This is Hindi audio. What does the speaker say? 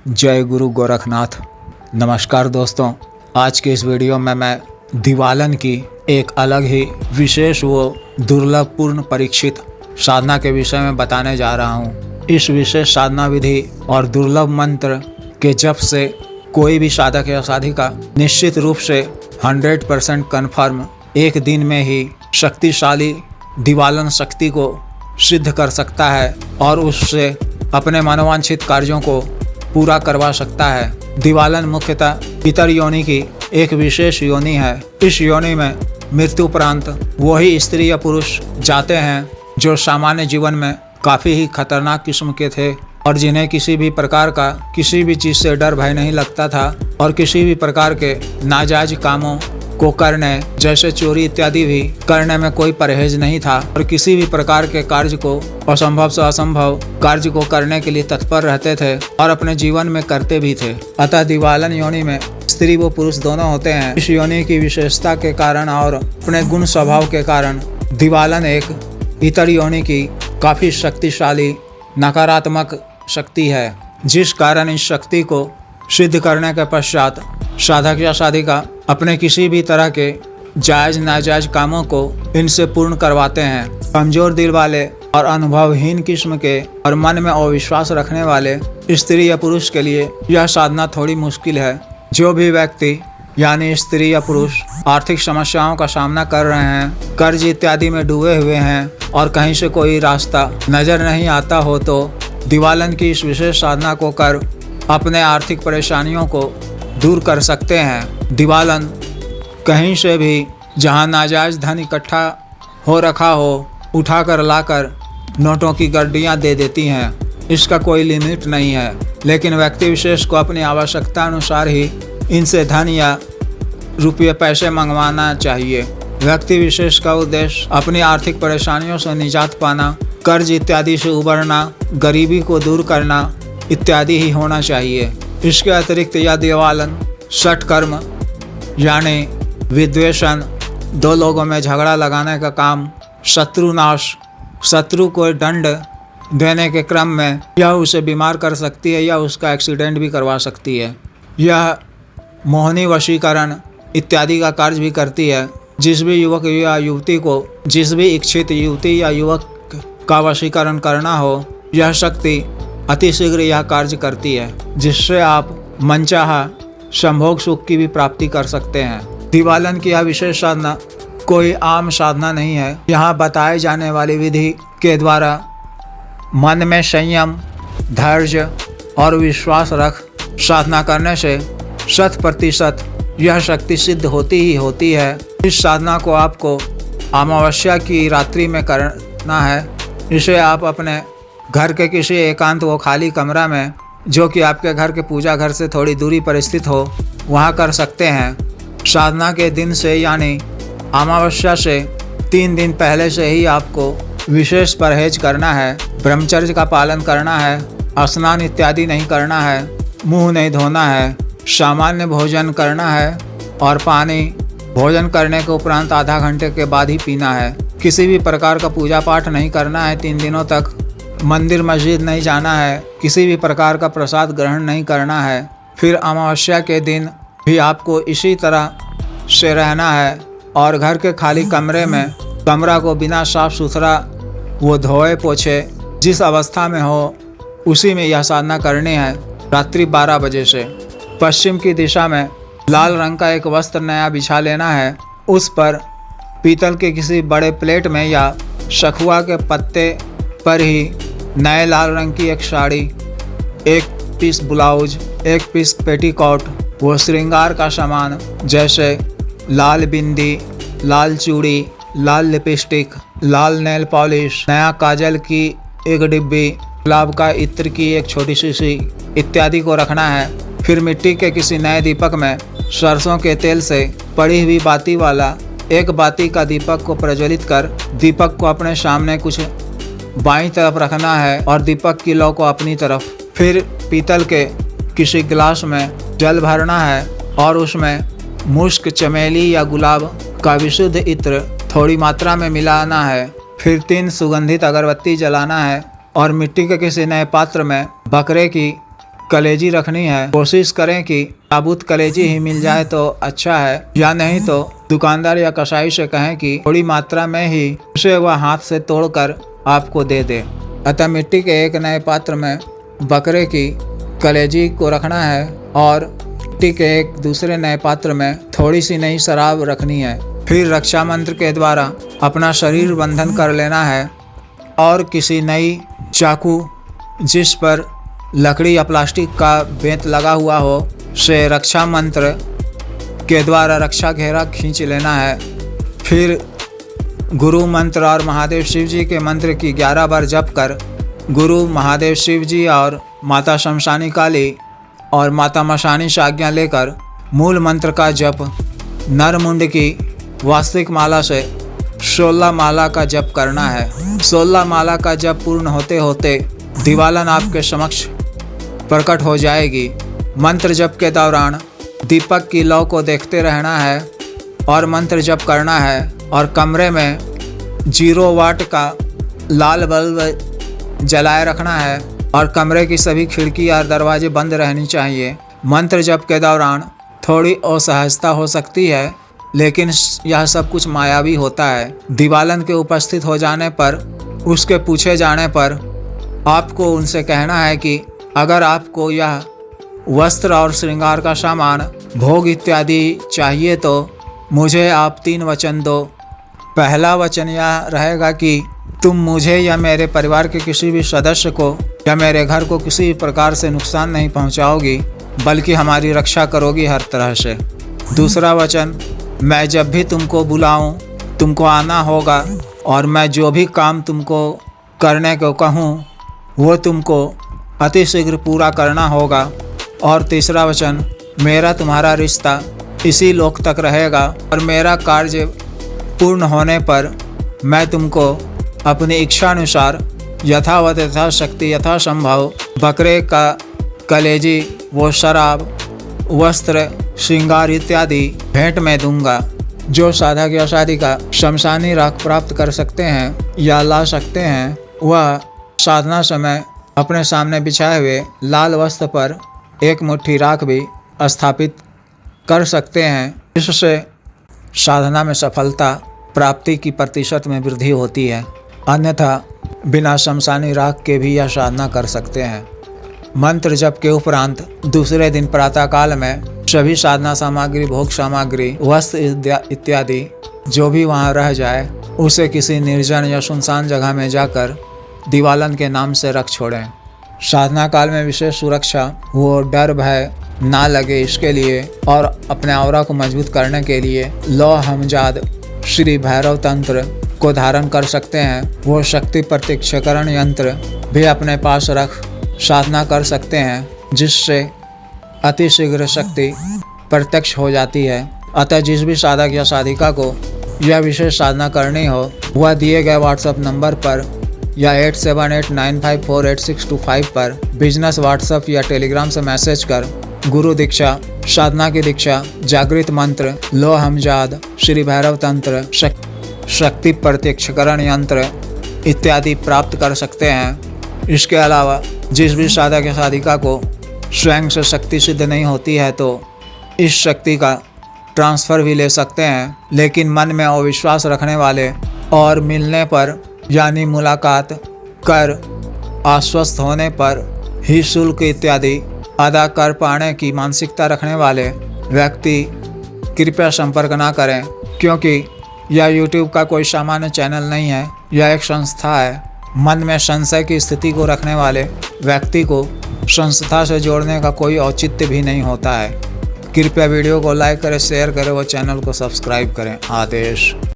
जय गुरु गोरखनाथ। नमस्कार दोस्तों, आज के इस वीडियो में मैं दिवालन की एक अलग ही विशेष व दुर्लभपूर्ण परीक्षित साधना के विषय में बताने जा रहा हूँ। इस विशेष साधना विधि और दुर्लभ मंत्र के जप से कोई भी साधक या साधिका निश्चित रूप से 100% कन्फर्म एक दिन में ही शक्तिशाली दिवालन शक्ति को सिद्ध कर सकता है और उससे अपने मनोवांछित कार्यों को पूरा करवा सकता है। दिवालन मुख्यतः पितर योनि की एक विशेष योनि है। इस योनि में मृत्यु उपरांत वही स्त्री या पुरुष जाते हैं जो सामान्य जीवन में काफ़ी ही खतरनाक किस्म के थे और जिन्हें किसी भी प्रकार का किसी भी चीज़ से डर भय नहीं लगता था और किसी भी प्रकार के नाजायज कामों को करने जैसे चोरी इत्यादि भी करने में कोई परहेज नहीं था और किसी भी प्रकार के कार्य को असंभव से असंभव कार्य को करने के लिए तत्पर रहते थे और अपने जीवन में करते भी थे। अतः दिवालन योनि में स्त्री व पुरुष दोनों होते हैं। इस योनि की विशेषता के कारण और अपने गुण स्वभाव के कारण दिवालन एक इतर योनि की काफी शक्तिशाली नकारात्मक शक्ति है, जिस कारण इस शक्ति को सिद्ध करने के पश्चात साधक या साधिका अपने किसी भी तरह के जायज नाजायज कामों को इनसे पूर्ण करवाते हैं। कमजोर दिल वाले और अनुभवहीन किस्म के और मन में अविश्वास रखने वाले स्त्री या पुरुष के लिए यह साधना थोड़ी मुश्किल है। जो भी व्यक्ति यानी स्त्री या पुरुष आर्थिक समस्याओं का सामना कर रहे हैं, कर्ज इत्यादि में डूबे हुए हैं और कहीं से कोई रास्ता नजर नहीं आता हो, तो दिवालन की इस विशेष साधना को कर अपने आर्थिक परेशानियों को दूर कर सकते हैं। दिवालन कहीं से भी जहां नाजायज धन इकट्ठा हो रखा हो, उठाकर लाकर नोटों की गड्डियां दे देती हैं। इसका कोई लिमिट नहीं है, लेकिन व्यक्ति विशेष को अपनी आवश्यकता अनुसार ही इनसे धन या रुपये पैसे मंगवाना चाहिए। व्यक्ति विशेष का उद्देश्य अपनी आर्थिक परेशानियों से निजात पाना, कर्ज इत्यादि से उबरना, गरीबी को दूर करना इत्यादि ही होना चाहिए। इसके अतिरिक्त यह दिवालन षटकर्म यानी विद्वेषण, दो लोगों में झगड़ा लगाने का काम, शत्रुनाश, शत्रु को दंड देने के क्रम में यह उसे बीमार कर सकती है या उसका एक्सीडेंट भी करवा सकती है। यह मोहनी वशीकरण इत्यादि का कार्य भी करती है। जिस भी युवक या युवती को जिस भी इच्छित युवती या युवक का वशीकरण करना हो, यह शक्ति अतिशीघ्र यह कार्य करती है, जिससे आप मनचाहा संभोग सुख की भी प्राप्ति कर सकते हैं। दिवालन की यह विशेष साधना कोई आम साधना नहीं है। यहाँ बताए जाने वाली विधि के द्वारा मन में संयम, धैर्य और विश्वास रख साधना करने से 100% यह शक्ति सिद्ध होती ही होती है। इस साधना को आपको अमावस्या की रात्रि में करना है। इसे आप अपने घर के किसी एकांत व खाली कमरा में, जो कि आपके घर के पूजा घर से थोड़ी दूरी पर स्थित हो, वहाँ कर सकते हैं। साधना के दिन से यानी अमावस्या से 3 दिन पहले से ही आपको विशेष परहेज करना है। ब्रह्मचर्य का पालन करना है, स्नान इत्यादि नहीं करना है, मुंह नहीं धोना है, सामान्य भोजन करना है और पानी भोजन करने के उपरांत आधा घंटे के बाद ही पीना है। किसी भी प्रकार का पूजा पाठ नहीं करना है। 3 दिनों तक मंदिर मस्जिद नहीं जाना है। किसी भी प्रकार का प्रसाद ग्रहण नहीं करना है। फिर अमावस्या के दिन भी आपको इसी तरह से रहना है और घर के खाली कमरे में कमरा को बिना साफ सुथरा वो धोए पोछे जिस अवस्था में हो, उसी में यह साधना करनी है। रात्रि 12 बजे से पश्चिम की दिशा में लाल रंग का एक वस्त्र नया बिछा लेना है। उस पर पीतल के किसी बड़े प्लेट में या सखुआ के पत्ते पर ही नए लाल रंग की एक sari, 1 piece blouse, 1 piece petticoat व श्रृंगार का सामान जैसे लाल बिंदी, लाल चूड़ी, लाल लिपस्टिक, लाल नेल पॉलिश, नया काजल की 1 डिब्बी, गुलाब का इत्र की 1 छोटी शीशी इत्यादि को रखना है। फिर मिट्टी के किसी नए दीपक में सरसों के तेल से पड़ी हुई बाती वाला 1 बाती का दीपक को प्रज्वलित कर दीपक को अपने सामने कुछ बाईं तरफ रखना है और दीपक की लौ को अपनी तरफ। फिर पीतल के किसी गिलास में जल भरना है और उसमें मुश्क, चमेली या गुलाब का विशुद्ध इत्र थोड़ी मात्रा में मिलाना है। फिर 3 सुगंधित अगरबत्ती जलाना है और मिट्टी के किसी नए पात्र में बकरे की कलेजी रखनी है, कोशिश करें कि साबुत कलेजी ही मिल जाए तो अच्छा है, या नहीं तो दुकानदार या कसाई से कहें कि थोड़ी मात्रा में ही उसे वह हाथ से तोड़कर आपको दे दे। अतः मिट्टी के एक नए पात्र में बकरे की कलेजी को रखना है और मिट्टी के एक दूसरे नए पात्र में थोड़ी सी नई शराब रखनी है। फिर रक्षा मंत्र के द्वारा अपना शरीर बंधन कर लेना है और किसी नई चाकू जिस पर लकड़ी या प्लास्टिक का बेंत लगा हुआ हो से रक्षा मंत्र के द्वारा रक्षा घेरा खींच लेना है। फिर गुरु मंत्र और महादेव शिव जी के मंत्र की 11 बार जप कर गुरु महादेव शिव जी और माता शमशानी काली और माता मशानी से आज्ञा लेकर मूल मंत्र का जप नरमुंड की वास्तविक माला से 16 माला का जप करना है। 16 माला का जप पूर्ण होते होते दिवालन आपके समक्ष प्रकट हो जाएगी। मंत्र जप के दौरान दीपक की लौ को देखते रहना है और मंत्र जप करना है और कमरे में 0 वाट का लाल बल्ब जलाए रखना है और कमरे की सभी खिड़की और दरवाजे बंद रहनी चाहिए। मंत्र जप के दौरान थोड़ी असहजता हो सकती है, लेकिन यह सब कुछ मायावी होता है। दिवालन के उपस्थित हो जाने पर उसके पूछे जाने पर आपको उनसे कहना है कि अगर आपको यह वस्त्र और श्रृंगार का सामान, भोग इत्यादि चाहिए तो मुझे आप 3 वचन दो। पहला वचन यह रहेगा कि तुम मुझे या मेरे परिवार के किसी भी सदस्य को या मेरे घर को किसी प्रकार से नुकसान नहीं पहुंचाओगी, बल्कि हमारी रक्षा करोगी हर तरह से। दूसरा वचन, मैं जब भी तुमको बुलाऊं तुमको आना होगा और मैं जो भी काम तुमको करने को कहूं वो तुमको अति शीघ्र पूरा करना होगा। और तीसरा वचन, मेरा तुम्हारा रिश्ता इसी लोक तक रहेगा और मेरा कार्य पूर्ण होने पर मैं तुमको अपनी इच्छानुसार यथावत यथाशक्ति यथासंभव बकरे का कलेजी, वो शराब, वस्त्र, श्रृंगार इत्यादि भेंट में दूंगा। जो साधक या साधिका शमशानी राख प्राप्त कर सकते हैं या ला सकते हैं, वह साधना समय अपने सामने बिछाए हुए लाल वस्त्र पर एक मुट्ठी राख भी स्थापित कर सकते हैं। इससे साधना में सफलता प्राप्ति की प्रतिशत में वृद्धि होती है। अन्यथा बिना शमशानी राख के भी यह साधना कर सकते हैं। मंत्र जप के उपरांत दूसरे दिन प्रातःकाल में सभी साधना सामग्री, भोग सामग्री, वस्त्र इत्यादि जो भी वहाँ रह जाए उसे किसी निर्जन या सुनसान जगह में जाकर दिवालन के नाम से रख छोड़ें। साधना काल में विशेष सुरक्षा, वो डर भय ना लगे इसके लिए और अपने औरा को मजबूत करने के लिए लौ हमजाद श्री भैरव तंत्र को धारण कर सकते हैं। वो शक्ति प्रत्यक्षकरण यंत्र भी अपने पास रख साधना कर सकते हैं, जिससे अति शीघ्र शक्ति प्रत्यक्ष हो जाती है। अतः जिस भी साधक या साधिका को यह विशेष साधना करनी हो, वह दिए गए व्हाट्सएप नंबर पर या 8789548625 पर बिजनेस व्हाट्सएप या टेलीग्राम से मैसेज कर गुरु दीक्षा, साधना की दीक्षा, जागृत मंत्र, लो हमजाद, श्री भैरव तंत्र, शक्ति प्रत्यक्षकरण यंत्र इत्यादि प्राप्त कर सकते हैं। इसके अलावा जिस भी साधक या साधिका को स्वयं से शक्ति सिद्ध नहीं होती है तो इस शक्ति का ट्रांसफ़र भी ले सकते हैं, लेकिन मन में अविश्वास रखने वाले और मिलने पर यानी मुलाकात कर आश्वस्त होने पर ही शुल्क इत्यादि अदा कर पाने की मानसिकता रखने वाले व्यक्ति कृपया संपर्क ना करें, क्योंकि यह YouTube का कोई सामान्य चैनल नहीं है। यह एक संस्था है। मन में संशय की स्थिति को रखने वाले व्यक्ति को संस्था से जोड़ने का कोई औचित्य भी नहीं होता है। कृपया वीडियो को लाइक करें, शेयर करें व चैनल को सब्सक्राइब करें। आदेश।